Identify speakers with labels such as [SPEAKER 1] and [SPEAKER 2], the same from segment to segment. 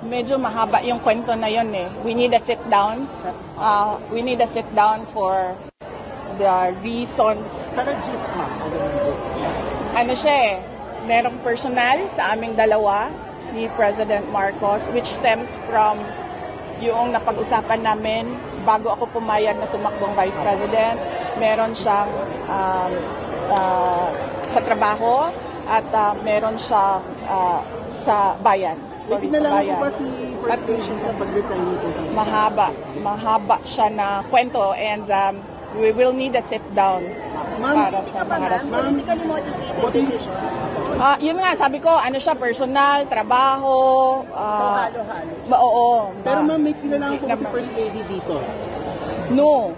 [SPEAKER 1] medyo mahaba yung kwento na yun eh. We need a sit down. We need a sit down for the reasons.
[SPEAKER 2] Pero gist, ma'am.
[SPEAKER 1] Ano siya eh, merong personal sa aming dalawa ni President Marcos which stems from yung napag-usapan namin bago ako pumayag na tumakbong Vice President. Meron siyang sa trabaho at meron siya sa bayan.
[SPEAKER 2] Sorry, sa bayan. Ba si First Lady sa pag-resign nito?
[SPEAKER 1] Mahaba siya na kwento and we will need a sit down para sa mga rason. Yun nga, sabi ko, ano siya, personal, trabaho, oo.
[SPEAKER 2] Pero ma'am, may kinalaman po si First Lady dito?
[SPEAKER 1] No.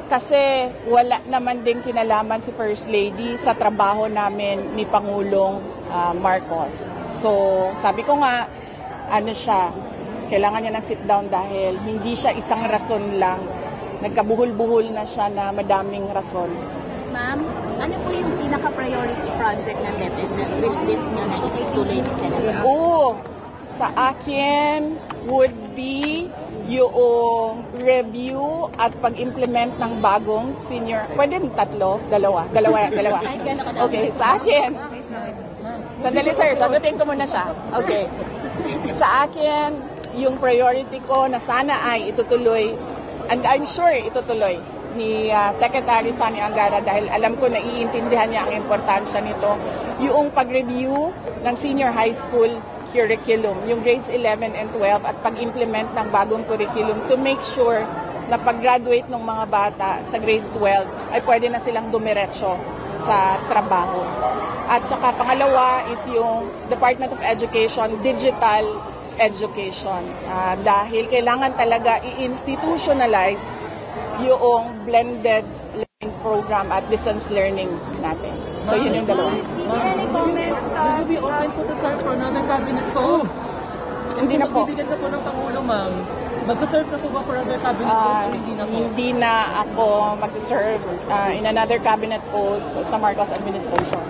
[SPEAKER 1] Kasi wala naman din kinalaman si First Lady sa trabaho namin ni Pangulong Marcos. So, sabi ko nga, ano siya, kailangan niya ng sit down dahil hindi siya isang rason lang. Nagkabuhol-buhol na siya na madaming rason.
[SPEAKER 3] Ma'am, ano po yung pinaka-priority project ng DepEd na wish list nyo na itutuloy ni Senator?
[SPEAKER 1] Sa akin would be yung review at pag-implement ng bagong senior, pwede tatlo? Dalawa. Okay, sa akin. Sandali sir, sagutin ko muna siya. Okay. Sa akin, yung priority ko na sana ay itutuloy, and I'm sure itutuloy ni Secretary Sani Angara dahil alam ko na iintindihan niya ang importansya nito, yung pag-review ng senior high school curriculum, yung grades 11 and 12 at pag-implement ng bagong curriculum to make sure na pag-graduate ng mga bata sa grade 12 ay pwede na silang dumiretso sa trabaho. At saka pangalawa is yung Department of Education, digital education. Dahil kailangan talaga i-institutionalize yung blended learning program at distance learning natin. So yun yung dalawa.
[SPEAKER 2] Any comment? Will you be open po to serve for another cabinet post?
[SPEAKER 1] Hindi na po.
[SPEAKER 2] Bibigyan na po ng Pangulo, ma'am. Mag-serve na po ba for other cabinet post? Hindi na po.
[SPEAKER 1] Hindi na ako mag-serve in another cabinet post sa Marcos administration.